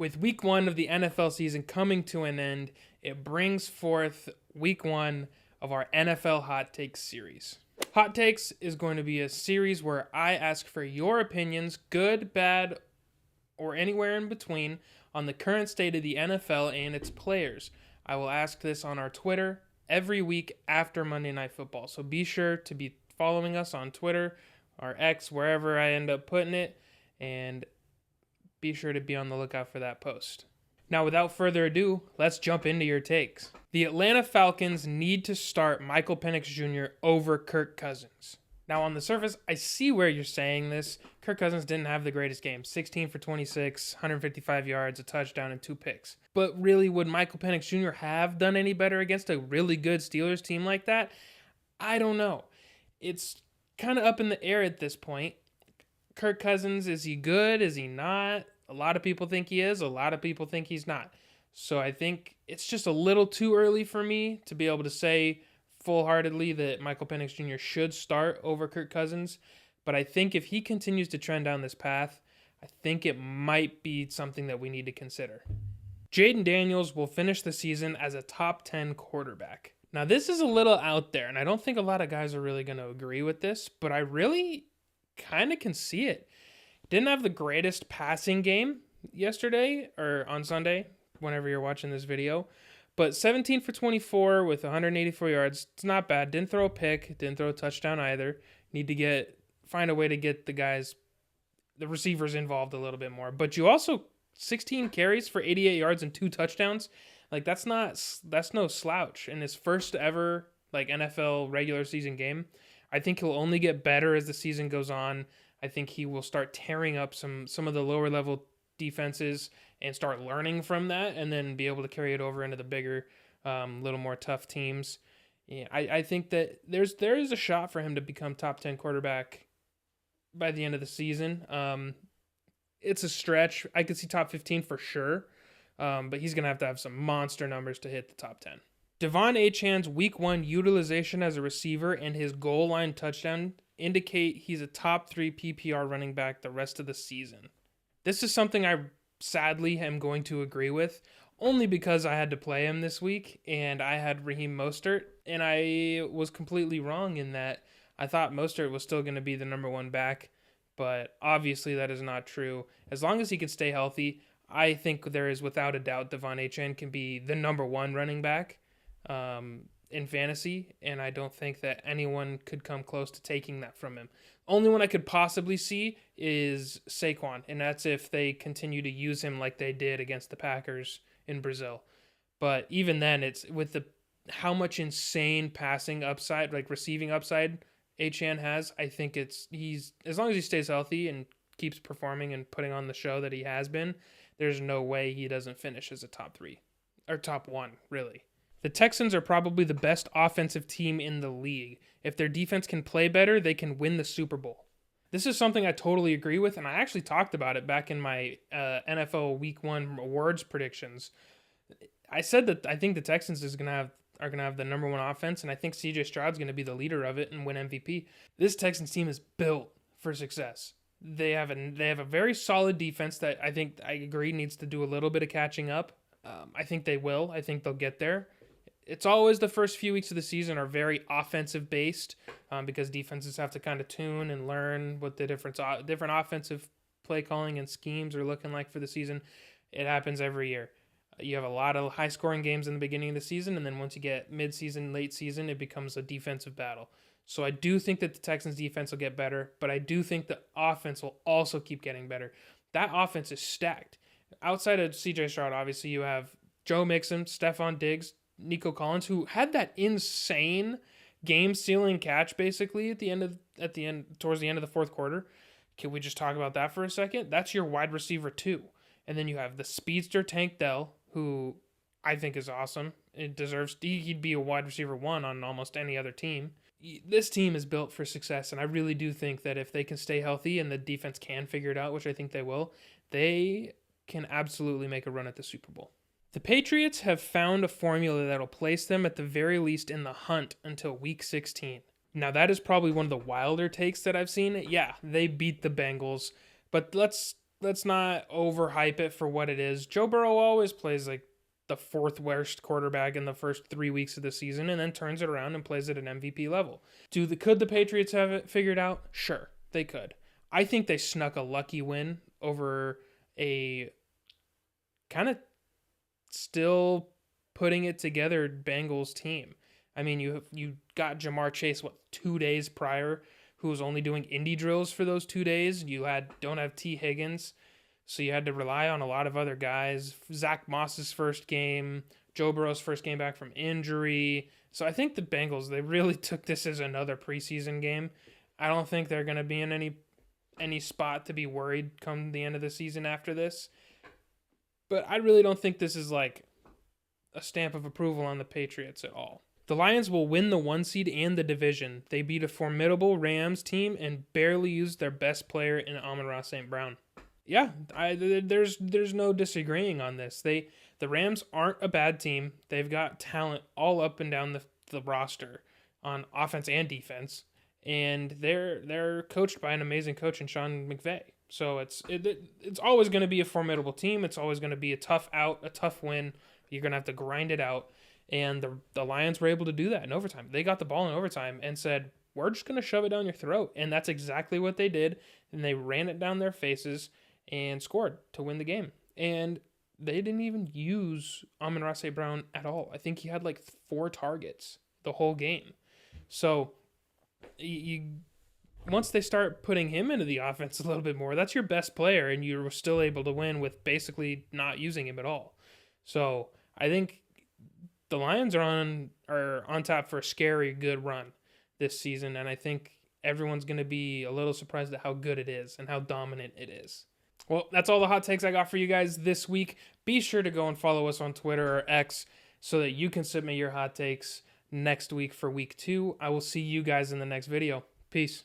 With week 1 of the NFL season coming to an end, it brings forth week 1 of our NFL Hot Takes series. Hot Takes is going to be a series where I ask for your opinions, good, bad, or anywhere in between, on the current state of the NFL and its players. I will ask this on our Twitter every week after Monday Night Football. So be sure to be following us on Twitter or X, wherever I end up putting it, and be sure to be on the lookout for that post. Now, without further ado, let's jump into your takes. The Atlanta Falcons need to start Michael Penix Jr. over Kirk Cousins. Now, on the surface, I see where you're saying this. Kirk Cousins didn't have the greatest game. 16 for 26, 155 yards, a touchdown, and 2 picks. But really, would Michael Penix Jr. have done any better against a really good Steelers team like that? I don't know. It's kind of up in the air at this point. Kirk Cousins, is he good? Is he not? A lot of people think he is. A lot of people think he's not. So I think it's just a little too early for me to be able to say full-heartedly that Michael Penix Jr. should start over Kirk Cousins. But I think if he continues to trend down this path, I think it might be something that we need to consider. Jayden Daniels will finish the season as a top 10 quarterback. Now, this is a little out there, and I don't think a lot of guys are really going to agree with this, but I really kind of can see it. Didn't have the greatest passing game yesterday or on Sunday, whenever you're watching this video, but 17 for 24 with 184 yards. It's not bad. Didn't throw a pick, didn't throw a touchdown either. Need to find a way to get the receivers involved a little bit more. But you also 16 carries for 88 yards and 2 touchdowns. Like that's no slouch in his first ever NFL regular season game. I think he'll only get better as the season goes on. I think he will start tearing up some of the lower level defenses and start learning from that, and then be able to carry it over into the bigger, little more tough teams. Yeah, I think that there is a shot for him to become top 10 quarterback by the end of the season. It's a stretch. I could see top 15 for sure, but he's going to have some monster numbers to hit the top 10. Devon Achane's week 1 utilization as a receiver and his goal line touchdown indicate he's a top 3 PPR running back the rest of the season. This is something I sadly am going to agree with, only because I had to play him this week and I had Raheem Mostert, and I was completely wrong in that I thought Mostert was still going to be the number 1 back, but obviously that is not true. As long as he can stay healthy, I think there is without a doubt Devon Achane can be the number 1 running back in fantasy, and I don't think that anyone could come close to taking that from him. Only one I could possibly see is Saquon, and that's if they continue to use him like they did against the Packers in Brazil. But even then, it's with how much insane passing upside, like receiving upside, Achane has. I think he's as long as he stays healthy and keeps performing and putting on the show that he has been, there's no way he doesn't finish as a top 3 or top 1, really. The Texans are probably the best offensive team in the league. If their defense can play better, they can win the Super Bowl. This is something I totally agree with, and I actually talked about it back in my NFL Week 1 awards predictions. I said that I think the Texans are going to have the number 1 offense, and I think C.J. Stroud's going to be the leader of it and win MVP. This Texans team is built for success. They have a very solid defense that I think I agree needs to do a little bit of catching up. I think they will. I think they'll get there. It's always the first few weeks of the season are very offensive based because defenses have to kind of tune and learn what the different offensive play calling and schemes are looking like for the season. It happens every year. You have a lot of high scoring games in the beginning of the season, and then once you get mid-season, late season, it becomes a defensive battle. So I do think that the Texans defense will get better, but I do think the offense will also keep getting better. That offense is stacked. Outside of C.J. Stroud, obviously you have Joe Mixon, Stephon Diggs, Nico Collins, who had that insane game-sealing catch basically towards the end of the fourth quarter. Can we just talk about that for a second? That's your wide receiver 2. And then you have the speedster Tank Dell, who I think is awesome. He'd be a wide receiver 1 on almost any other team. This team is built for success, and I really do think that if they can stay healthy and the defense can figure it out, which I think they will, they can absolutely make a run at the Super Bowl. The Patriots have found a formula that'll place them at the very least in the hunt until Week 16. Now, that is probably one of the wilder takes that I've seen. Yeah, they beat the Bengals, but let's overhype it for what it is. Joe Burrow always plays like the fourth worst quarterback in the first 3 weeks of the season and then turns it around and plays at an MVP level. Could the Patriots have it figured out? Sure, they could. I think they snuck a lucky win over a kind of still putting it together Bengals team. I mean, you got Jamar Chase 2 days prior, who was only doing indie drills for those 2 days. You don't have T. Higgins, so you had to rely on a lot of other guys. Zach Moss's first game, Joe Burrow's first game back from injury. So I think the Bengals, they really took this as another preseason game. I don't think they're going to be in any spot to be worried come the end of the season after this. But I really don't think this is like a stamp of approval on the Patriots at all. The Lions will win the 1 seed and the division. They beat a formidable Rams team and barely used their best player in Amon-Ra St. Brown. Yeah, there's no disagreeing on this. The Rams aren't a bad team. They've got talent all up and down the roster on offense and defense, and they're coached by an amazing coach in Sean McVay. So it's always going to be a formidable team. It's always going to be a tough win. You're going to have to grind it out. And the Lions were able to do that in overtime. They got the ball in overtime and said, we're just going to shove it down your throat. And that's exactly what they did. And they ran it down their faces and scored to win the game. And they didn't even use Amon-Ra St. Brown at all. I think he had like 4 targets the whole game. So once they start putting him into the offense a little bit more, that's your best player, and you were still able to win with basically not using him at all. So I think the Lions are on top for a scary good run this season, and I think everyone's going to be a little surprised at how good it is and how dominant it is. Well, that's all the hot takes I got for you guys this week. Be sure to go and follow us on Twitter or X so that you can submit your hot takes next week for week 2. I will see you guys in the next video. Peace.